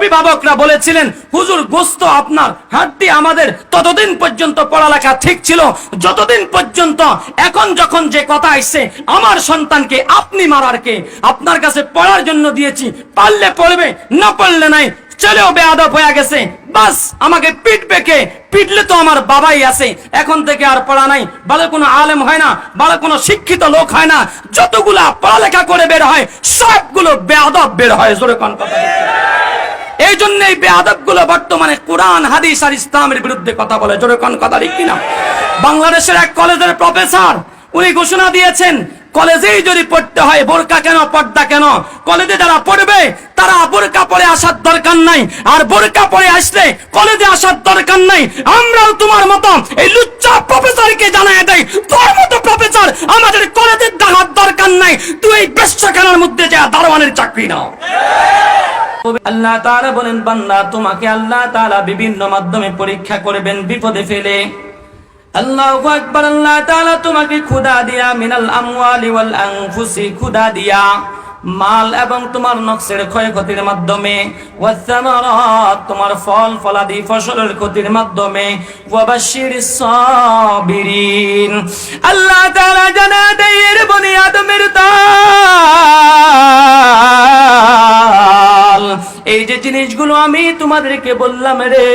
অভিভাবকরা বলেছিলেন, হুজুর গোস্ত আপনার হাড্ডি আমাদের ততদিন পর্যন্ত পড়ালেখা ঠিক ছিল যতদিন পর্যন্ত এখন যখন যে কথা আসছে আমার সন্তানকে আপনি মারার কে, আপনার কাছে পড়ার জন্য দিয়েছি, পারলে পড়বে না পড়লে নাই, চলেও বেয়াদব হয়ে গেছে, বাস আমাকে পিটবে কে, পিটলে তো আমার বাবাই আছে, এখন থেকে আর পড়া নাই, ভালো কোনো আলেম হয় না, ভালো কোনো শিক্ষিত লোক হয় না, যতগুলা পড়ালেখা করে বের হয় সবগুলো বেয়াদব বের হয়। জোরে কোন কথা। এই জন্য এই বেয়াদব গুলো বর্তমানে কোরআন হাদিস আর ইসলামের বিরুদ্ধে কথা বলে। জোরে কোন কথা ঠিক কিনা? বাংলাদেশের এক কলেজের প্রফেসর উনি ঘোষণা দিয়েছেন, কলেজেই যদি পড়তে হয় বোরকা কেন, পর্দা কেন, কলেজে যারা পড়বে তারা বোরকা পরে আসার দরকার নাই, আর বোরকা পরে আসলে কলেজে আসার দরকার নাই। আমরাও তোমার মতো এই লুচ্চা প্রফেসরকে জানায় দেয়, তোর মতো প্রফেসর আমাদের কলেজে দেখার দরকার নাই, তুই এই বেশ্যাখানার মধ্যে যা দারোয়ানের চাকরি নাও। আল্লাহ তাআলা বলেন, বান্দা তোমাকে আল্লাহ তাআলা বিভিন্ন মাধ্যমে পরীক্ষা করবেন বিপদে ফেলে। আল্লাহু আকবার। আল্লাহ তাআলা তোমাকে ক্ষুধা দিয়া, মিনাল আমওয়ালি ওয়াল আনফুসি, ক্ষুধা দিয়া, মাল এবং তোমার নফসের ক্ষয়ক্ষতির মাধ্যমে, ওয়াসসামারাত তোমার ফল ফলাদি ফসলের ক্ষতির মাধ্যমে, ওয়াবাশশিরিস সাবিরিন। আল্লাহ তাআলা জানা দেয় বনি আদমের তাল, এই যে জিনিসগুলো আমি তোমাদেরকে বললাম রে,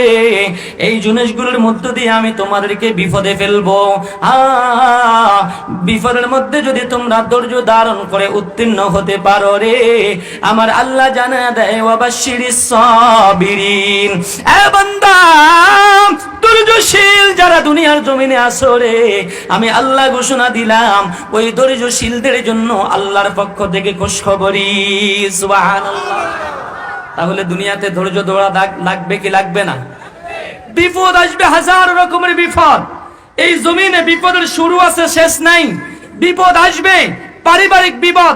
এই জিনিসগুলোর মধ্য দিয়ে আমি তোমাদেরকে বিপদে ফেলবো। বিপদের মধ্যে যদি তোমরা ধৈর্য ধারণ করে উত্তীর্ণ হতে পারো রে, আমার আল্লাহ জানা দেয় ওয়াবাশশিরিস সাবিরিন। এ বান্দা, ধৈর্যশীল যারা দুনিয়ার জমিনে আসো রে, আমি আল্লাহ ঘোষণা দিলাম ওই ধৈর্যশীলদের জন্য আল্লাহর পক্ষ থেকে খুশখবরি। সুবহানাল্লাহ। তাহলে দুনিয়াতে ধৈর্য ধরা লাগবে কি লাগবে না? বিপদ আসবে, হাজার রকমের বিপদ। এই জমিনে বিপদের শুরু আছে, শেষ নাই। বিপদ আসবে, পারিবারিক বিপদ,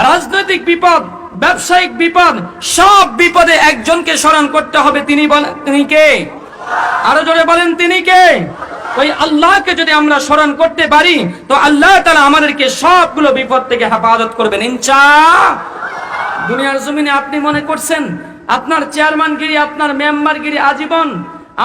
রাজনৈতিক বিপদ, ব্যবসায়িক বিপদ, সব বিপদে একজনকে স্মরণ করতে হবে। তিনি কে? আরো জোরে বলেন, তিনি কে? ওই আল্লাহকে যদি আমরা স্মরণ করতে পারি তো আল্লাহ তাআলা আমাদেরকে সবগুলো বিপদ থেকে হেফাজত করবেন ইনশাআল্লাহ। দুনিয়ার জমিনে আপনি মনে করছেন আপনার চেয়ারম্যানগিরি, আপনার মেম্বারগিরি আজীবন,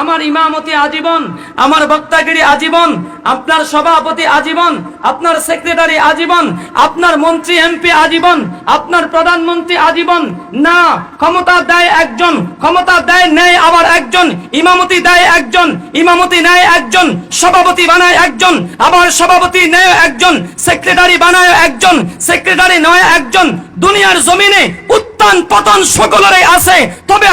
আমার ইমামতি আজীবন, আমার বক্তাগিরি আজীবন, আপনার সভাপতি আজীবন, আপনার সেক্রেটারি আজীবন, আপনার মন্ত্রী এমপি আজীবন, আপনার প্রধানমন্ত্রী আজীবন না। ক্ষমতা দেয় একজন, ক্ষমতা দেয় নেয় আবার একজন, ইমামতি দেয় একজন, ইমামতি নেয় একজন, সভাপতি বানায় একজন, আবার সভাপতি নেয় একজন, সেক্রেটারি বানায় একজন, সেক্রেটারি নয় একজন। দুনিয়ার জমিনে উত্থান পতন সকলেরই আছে, তবে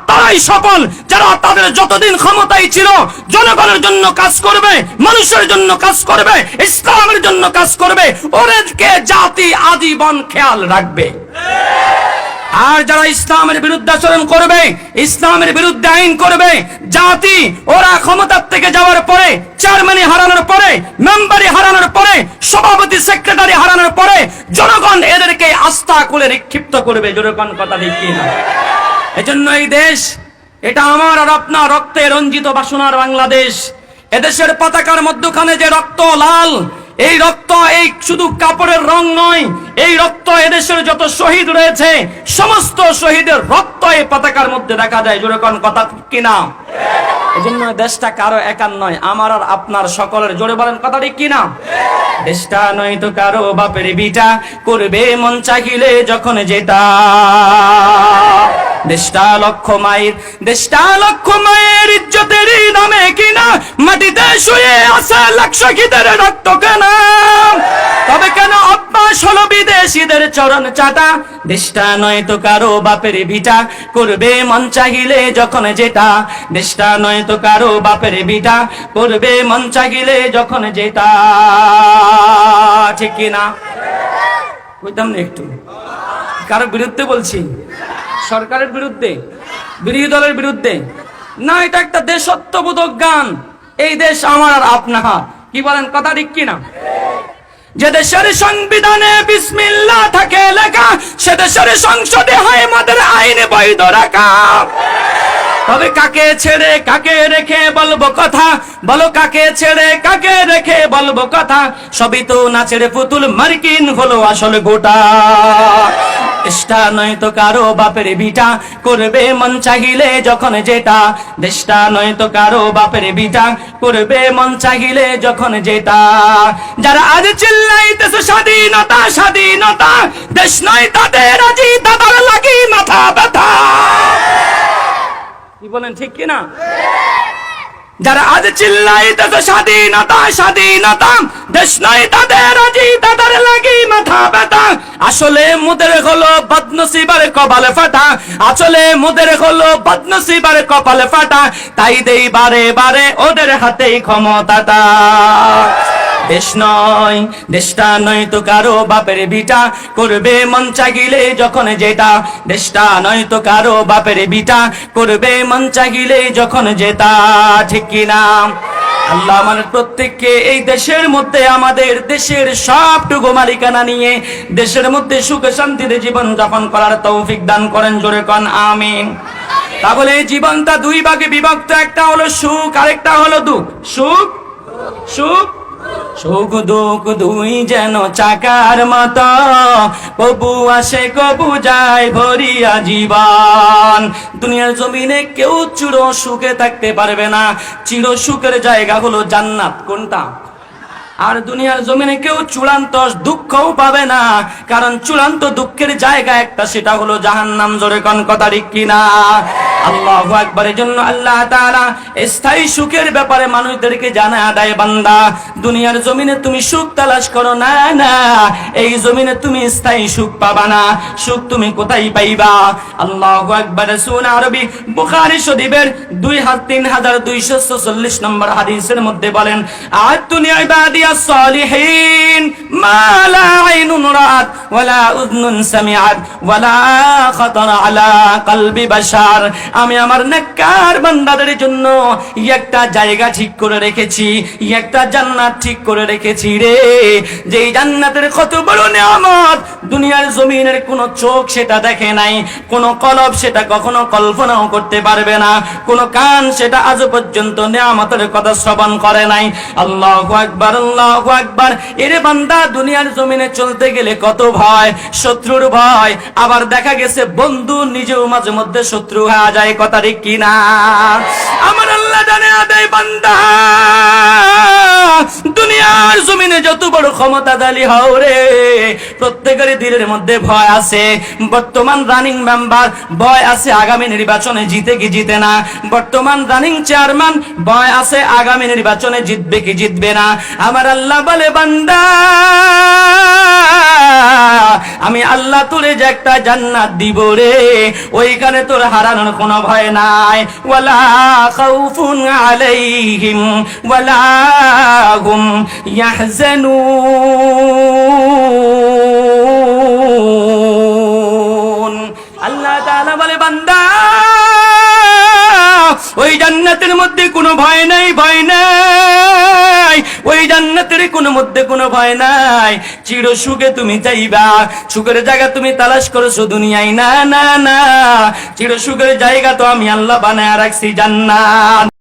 তারাই সফল যারা তাদের যতদিন ক্ষমতায় ছিল জনগণের জন্য কাজ করবে, মানুষের জন্য কাজ করবে, ইসলামের জন্য কাজ করবে, ওদেরকে জাতি আজীবন খেয়াল রাখবে। আর যারা ইসলামের বিরুদ্ধে আচরণ করবে, ইসলামের বিরুদ্ধে আইন করবে, জাতি ওরা ক্ষমতার থেকে যাওয়ার পরে, চেয়ারম্যানি হারানোর পরে, মেম্বারি হারানোর পরে, সভাপতি সেক্রেটারি হারানোর পরে জনগণ এদেরকে আস্থা করে নিক্ষিপ্ত করবে। জনগণ কথা ঠিক কিনা? এজন্য এই দেশ, এটা আমার আর আপনার রক্তে রঞ্জিত বাসনার বাংলাদেশ। এদেশের পতাকার মধ্যখানে যে রক্ত লাল, এই রক্ত এই শুধু কাপড়ের রং নয়, এই রক্ত এদেশের যত শহীদ রয়েছে সমস্ত শহীদের রক্ত এই পতাকার মধ্যে দেখা যায়। জোরেকন কথা কিনা? এজন্য দেশটা কারো একার নয়, আমার আর আপনার সকলের। জোরে বলেন কথা ঠিক কিনা? দেশটা নয় তো কারো বাপের বিটা, করবে মন চাহিলে যখন যেটা। দেশটা লক্ষ মায়ের, দেশটা লক্ষ মায়ের ইজ্জতের নামে কিনা, মাটিতে শুয়ে আছে লাখ শহীদের রক্ত কেনা। তবে কেন অভ্যাস হলো বিদেশিদের চরণ চাটা, দেশটা নয় তো কারো বাপের ভিটা, করবে মন চাহিলে যখন যেটা। দেশটা নয় তো কারো বাপের ভিটা, করবে মন চাহিলে যখন যেটা। ঠিক কিনা? বুঝতাম না একটু। কারো বিরুদ্ধে বলছি? সরকারের বিরুদ্ধে, বিরোধী দলের বিরুদ্ধে না, এটা একটা দেশত্ববোধক গান। এই দেশ আমার আর আপনার। কি বলেন কথা ঠিক কিনা? যে দেশের সংবিধানে বিসমিল্লাহ থাকে লেখা, সে দেশের সংসদে হয় আমাদের আইন বৈধ রাখা। তবে কাকে ছেড়ে কাকে রেখে বলবো কথা, বলো কাকে ছেড়ে কাকে রেখে বলবো কথা, সবই তো না ছেড়ে পুতুল মার্কিন হলো আসল গোটা। দেশটা নয়তো কারো বাপের বিটা, করবে মন চাহিলে যখন যেটা। দেশটা নয়তো কারো বাপের বিটা, করবে মন চাহিলে যখন যেটা। যারা আজ চিল্লাইতেছে স্বাধীনতা স্বাধীনতা, দেশ নয় তাদের আজি তাদের লাগি মাথা ব্যথা। কি বলেন ঠিক কিনা? যারা আজ চিল্লাইতেছে স্বাধীনতা স্বাধীনতা, দেশ নয় তাদের আজি তাদের লাগি মাথা ব্যথা। আসলে মোদের হলো বদনসিবার কপালে ফাটা, আসলে মোদের হলো বদনসিবার কপালে ফাটা। তাই দেই বারে বারে ওদের হাতেই ক্ষমতাটা। দেশ নয়, দেশটা নয় তো কারো বাপের বিটা, করবে মন চাহিলে যখন যেটা। দেশটা নয় তো কারো বাপের বিটা, করবে মন চাহিলে যখন যেটা। ঠিক কিনা? আল্লাহ আমাদের প্রত্যেককে এই দেশের মধ্যে, আমাদের দেশের সবটুকু মালিকানা নিয়ে দেশের মধ্যে সুখে শান্তিতে জীবন যাপন করার তৌফিক দান করেন। জোরে কোন আমিন। তাহলে এই জীবনটা দুই ভাগে বিভক্ত, একটা হলো সুখ, আরেকটা হলো দুঃখ। সুখ সুখ সুখ দুঃখ দুই যেন চাকার মতো, কবু আসে কবু যায় ভরিয়া জীবন। দুনিয়ার জমিনে কেউ চির সুখে থাকতে পারবে না। চির সুখের জায়গা হলো জান্নাত। কোনটা? আর দুনিয়ার জমিনে কেউ চূড়ান্ত দুঃখও পাবে না, কারণ চূড়ান্ত দুঃখের জায়গা একটা, সেটা হলো জাহান্নাম। জোরে কোন কথা ঠিক কিনা? আল্লাহু আকবার। এর জন্য আল্লাহ তাআলা স্থায়ী সুখের ব্যাপারে মানুষদেরকে জানায় দেয়, বান্দা দুনিয়ার জমিনে তুমি সুখ তালাশ করো না, না এই জমিনে তুমি স্থায়ী সুখ পাবা না। সুখ তুমি কোথায় পাইবা? আল্লাহু আকবার। সূরা আরবী বুখারী শরীফের 3246 নম্বর হাদিসের মধ্যে বলেন, আতুনি ইবাদিয়াস সালিহিন মা লা আইনুন রাআত ওয়ালা উযনুন সামিআত ওয়ালা খাতারা আলা কলবি বাশার। আমি আমার নেককার বান্দাদের জন্য একটা জায়গা ঠিক করে রেখেছি, একটা জান্নাত ঠিক করে রেখেছি রে। যেই জান্নাতের কত বড় নিয়ামত, দুনিয়ার জমিনের কোন চোখ সেটা দেখে নাই, কোন কলব সেটা কখনো কল্পনাও করতে পারবে না, কোন কান সেটা আজ পর্যন্ত নিয়ামতের কথা শ্রবণ করে নাই। আল্লাহু আকবার, আল্লাহু আকবার। এরে বান্দা, দুনিয়ার জমিনে চলতে গেলে কত ভয়, শত্রুর ভয়, আবার দেখা গেছে বন্ধু নিজেও মাঝে মধ্যে শত্রু হয়ে যায়। কথা ঠিক কিনা? আমার আল্লাহ জানে আদায় বান্দা, দুনিয়ার জমিনে যত বড় ক্ষমতাশালী হও রে, প্রত্যেকের দিলের মধ্যে ভয় আছে। বর্তমান রানিং মেম্বার ভয় আছে আগামী নির্বাচনে জিতে কি জিতে না। বর্তমান রানিং চেয়ারম্যান ভয় আছে আগামী নির্বাচনে জিতবে কি জিতবে না। আমার আল্লাহ বলে, বান্দা আমি আল্লাহ তোরে যে একটা জান্নাত দিব রে, ওইখানে তোর হারানোর কোনো ভয় নাই। ওয়ালা খাউফুন আলাইহিম ওয়ালা হুম ইয়াহজানুন। আল্লাহ তাআলা বলে, বান্দা ওই জান্নাতের মধ্যে কোনো ভয় নাই, ভয় নাই। ওই জান্নাতের কোনো মধ্যে কোনো ভয় নাই। চির সুখে তুমি যাইবা। সুখের জায়গা তুমি তালাশ করছো দুনিয়ায়, না না না, চির সুখের জায়গা তো আমি আল্লাহ বানায় রাখছি জান্নাত।